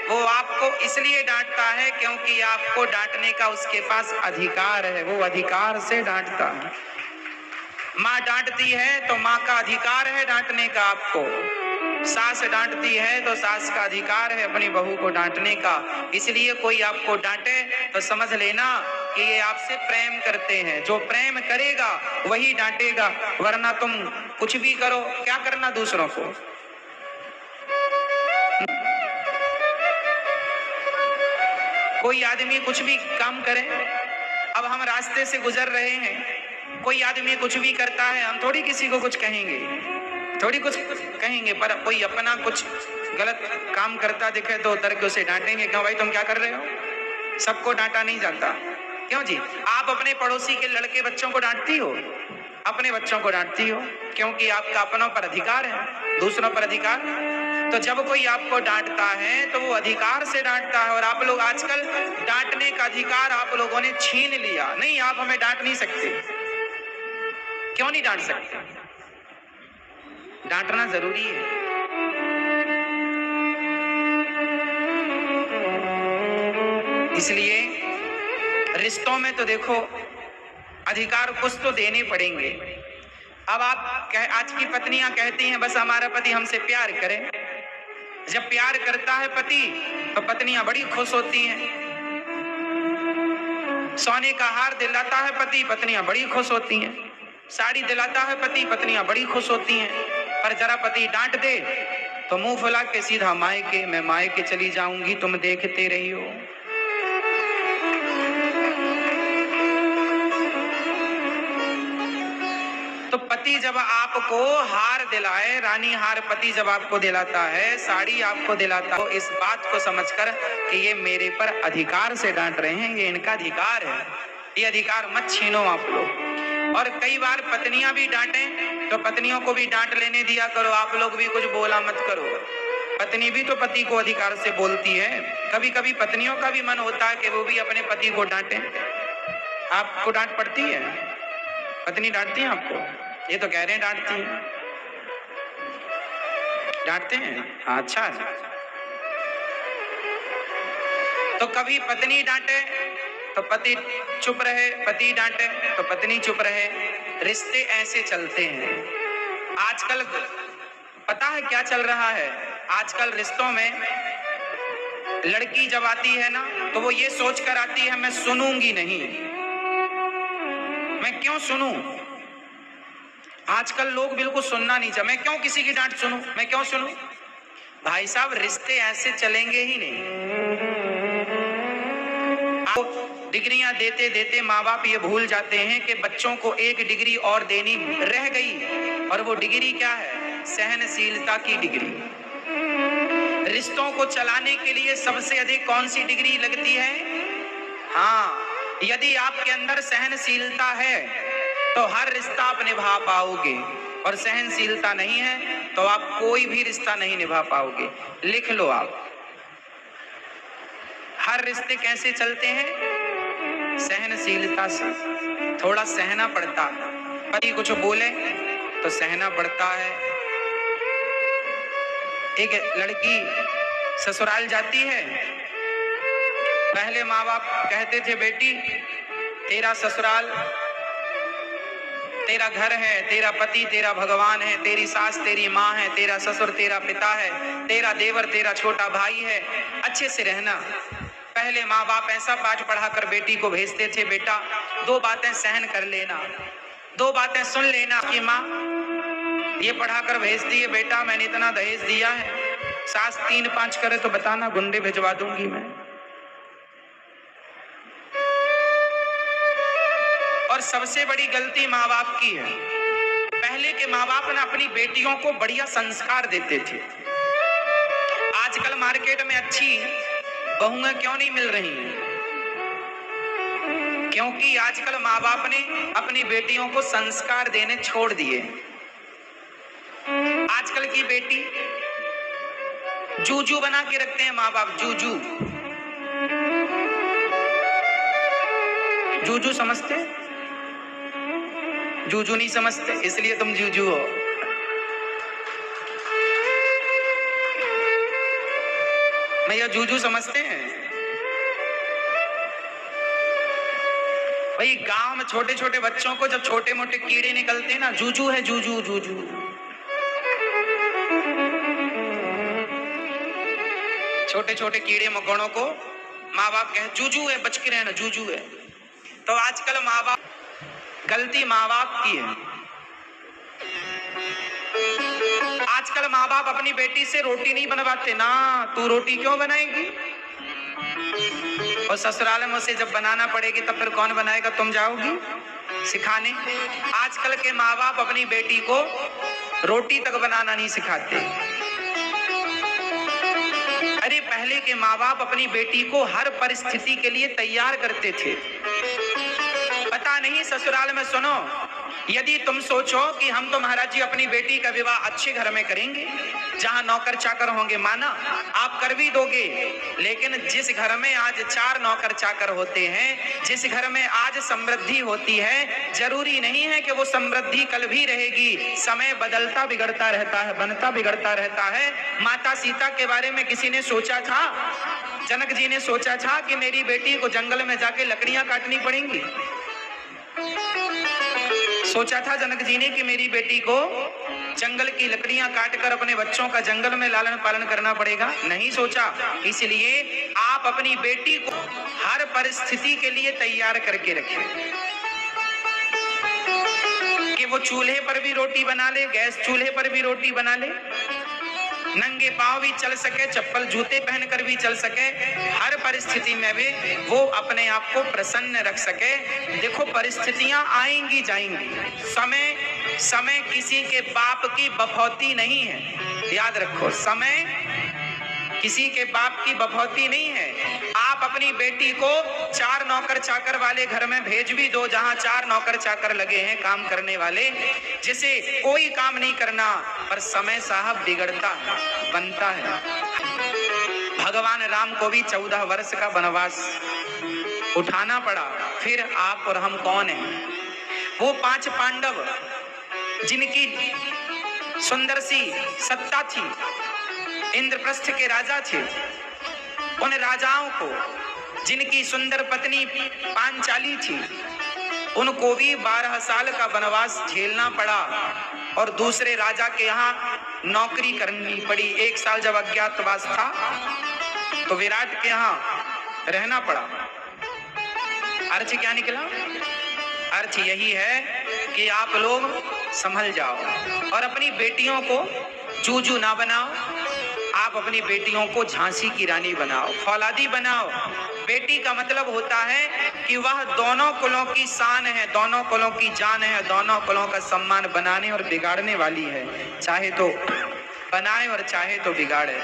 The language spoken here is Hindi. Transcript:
वो आपको इसलिए डांटता है क्योंकि आपको डांटने का उसके पास अधिकार है, वो अधिकार से डांटता है। माँ डांटती है तो माँ का अधिकार है डांटने का आपको। सास डांटती है तो सास का अधिकार है अपनी बहू को डांटने का। इसलिए कोई आपको डांटे तो समझ लेना कि ये आपसे प्रेम करते हैं। जो प्रेम करेगा वही डांटेगा, वरना तुम कुछ भी करो, क्या करना दूसरों को। कोई आदमी कुछ भी काम करे, अब हम रास्ते से गुजर रहे हैं, कोई आदमी कुछ भी करता है, हम थोड़ी किसी को कुछ कहेंगे, थोड़ी कुछ कहेंगे, पर कोई अपना कुछ गलत काम करता दिखे तो उतर के उसे डांटेंगे, क्यों भाई तुम क्या कर रहे हो। सबको डांटा नहीं जाता, क्यों जी। आप अपने पड़ोसी के लड़के बच्चों को डांटती हो, अपने बच्चों को डांटती हो, क्योंकि आपका अपनों पर अधिकार है, दूसरों पर अधिकार। तो जब कोई आपको डांटता है तो वो अधिकार से डांटता है। और आप लोग आजकल डांटने का अधिकार आप लोगों ने छीन लिया। नहीं, आप हमें डांट नहीं सकते। क्यों नहीं डांट सकते? डांटना जरूरी है। इसलिए रिश्तों में तो देखो अधिकार कुछ तो देने पड़ेंगे। अब आप आज की पत्नियां कहती हैं बस हमारा पति हमसे प्यार करे। जब प्यार करता है पति तो पत्नियां बड़ी खुश होती हैं। सोने का हार दिलाता है पति, पत्नियां बड़ी खुश होती हैं। साड़ी दिलाता है पति, पत्नियां बड़ी खुश होती हैं। पर जरा पति डांट दे तो मुंह फुला के सीधा मायके, मैं मायके चली जाऊंगी, तुम देखते रही हो। तो पति जब आपको हार दिलाए, रानी हार पति जब आपको दिलाता है, साड़ी आपको दिलाता है, तो इस बात को समझकर कि ये मेरे पर अधिकार से डांट रहे हैं, ये इनका अधिकार है, ये अधिकार मत छीनो आप लोग। और कई बार पत्नियां भी डांटे तो पत्नियों को भी डांट लेने दिया करो, आप लोग भी कुछ बोला मत करो। पत्नी भी तो पति को अधिकार से बोलती है। कभी कभी पत्नियों का भी मन होता है कि वो भी अपने पति को डांटे। आपको डांट पड़ती है? पत्नी डांटती है आपको? ये तो कह रहे हैं डांटती हैं। डांटते हैं? अच्छा है। तो कभी पत्नी डांटे तो पति चुप रहे, पति डांटे तो पत्नी चुप रहे। रिश्ते ऐसे चलते हैं। आजकल पता है क्या चल रहा है? आजकल रिश्तों में लड़की जब आती है ना तो वो ये सोच कर आती है मैं सुनूंगी नहीं। मैं क्यों सुनूं? आजकल लोग बिल्कुल सुनना नहीं चाहते। मैं क्यों किसी की डांट सुनूं? मैं क्यों सुनूं? भाई साहब, रिश्ते ऐसे चलेंगे ही नहीं। डिग्रियां देते देते माँ बाप ये भूल जाते हैं कि बच्चों को एक डिग्री और देनी रह गई, और वो डिग्री क्या है? सहनशीलता की डिग्री। रिश्तों को चलाने के लिए सबसे अधिक कौन सी डिग्री लगती है? हाँ, यदि आपके अंदर सहनशीलता है तो हर रिश्ता आप निभा पाओगे, और सहनशीलता नहीं है तो आप कोई भी रिश्ता नहीं निभा पाओगे। लिख लो आप। हर रिश्ते कैसे चलते हैं? सहनशीलता से। थोड़ा सहना पड़ता है। पति कुछ बोले तो सहना पड़ता है। एक लड़की ससुराल जाती है, पहले माँ बाप कहते थे बेटी तेरा ससुराल तेरा घर है, तेरा पति तेरा भगवान है, तेरी सास तेरी माँ है, तेरा ससुर तेरा पिता है, तेरा देवर तेरा छोटा भाई है, अच्छे से रहना। पहले माँ बाप ऐसा पाठ पढ़ा कर बेटी को भेजते थे, बेटा 2 बातें सहन कर लेना, 2 बातें सुन लेना कि माँ ये पढ़ा कर भेजती है, बेटा मैंने इतना दहेज दिया है, सास 3-5 करे तो बताना, गुंडे भिजवा दूंगी मैं। और सबसे बड़ी गलती माँ बाप की है। पहले के माँ बाप ना अपनी बेटियों को बढ़िया संस्कार देते थे। आजकल मार्केट में अच्छी बहुएं क्यों नहीं मिल रही हैं? क्योंकि आजकल माँ बाप ने अपनी बेटियों को संस्कार देने छोड़ दिए। आजकल की बेटी जूजू बना के रखते हैं माँ बाप। जूजू, जूजू समझते? जूजू नहीं समझते, इसलिए तुम जूजू हो। भैया जूजू समझते हैं? भाई गांव में छोटे छोटे बच्चों को जब छोटे मोटे कीड़े निकलते हैं ना, जूजू है, जूजू जूजू। छोटे छोटे कीड़े मकोड़ों को माँ बाप कहे जूजू है, बच के रहना, जूजू है। तो आजकल माँ बाप, गलती माँ बाप की है। आजकल माँ बाप अपनी बेटी से रोटी नहीं बनवाते ना, तू रोटी क्यों बनाएगी? और ससुराल में उसे जब बनाना पड़ेगी तब फिर कौन बनाएगा? तुम जाओगी सिखाने? आजकल के माँ बाप अपनी बेटी को रोटी तक बनाना नहीं सिखाते। अरे पहले के माँ बाप अपनी बेटी को हर परिस्थिति के लिए तैयार करते थे। पता नहीं ससुराल में सुनो, यदि तुम सोचो कि हम तो महाराज जी अपनी बेटी का विवाह अच्छे घर में करेंगे जहां नौकर चाकर होंगे, माना आप कर भी दोगे, लेकिन जिस घर में आज 4 नौकर चाकर होते हैं, जिस घर में आज समृद्धि होती है, जरूरी नहीं है कि वो समृद्धि कल भी रहेगी। समय बदलता बिगड़ता रहता है, बनता बिगड़ता रहता है। माता सीता के बारे में किसी ने सोचा था? जनक जी ने सोचा था कि मेरी बेटी को जंगल में जाके लकड़ियां काटनी पड़ेंगी? सोचा था जनक जी ने कि मेरी बेटी को जंगल की लकड़ियां काटकर अपने बच्चों का जंगल में लालन पालन करना पड़ेगा? नहीं सोचा। इसलिए आप अपनी बेटी को हर परिस्थिति के लिए तैयार करके रखें कि वो चूल्हे पर भी रोटी बना ले, गैस चूल्हे पर भी रोटी बना ले, नंगे पांव भी चल सके, चप्पल जूते पहनकर भी चल सके, हर परिस्थिति में भी वो अपने आप को प्रसन्न रख सके। देखो परिस्थितियां आएंगी जाएंगी, समय किसी के बाप की बफौती नहीं है, याद रखो। समय किसी के बाप की बफौती नहीं है। आप अपनी बेटी को 4 नौकर चाकर वाले घर में भेज भी दो, जहां 4 नौकर चाकर लगे हैं काम करने वाले, जिसे कोई काम नहीं करना, पर समय साहब बिगड़ता है, बनता है। भगवान राम को भी 14 वर्ष का वनवास उठाना पड़ा। फिर आप और हम कौन हैं? वो 5 पांडव जिनकी सुंदर सी सत्ता थी, इंद्रप्रस्थ के राजा थे, उन राजाओं को जिनकी सुंदर पत्नी पांचाली थी, उनको भी 12 साल का वनवास झेलना पड़ा और दूसरे राजा के यहाँ नौकरी करनी पड़ी। 1 साल जब अज्ञातवास था तो विराट के यहाँ रहना पड़ा। अर्थ क्या निकला? अर्थ यही है कि आप लोग संभल जाओ और अपनी बेटियों को जूजू ना बनाओ। आप अपनी बेटियों को झांसी की रानी बनाओ, फौलादी बनाओ। बेटी का मतलब होता है कि वह दोनों कुलों की शान है, दोनों कुलों की जान है, दोनों कुलों का सम्मान बनाने और बिगाड़ने वाली है। चाहे तो बनाए और चाहे तो बिगाड़े।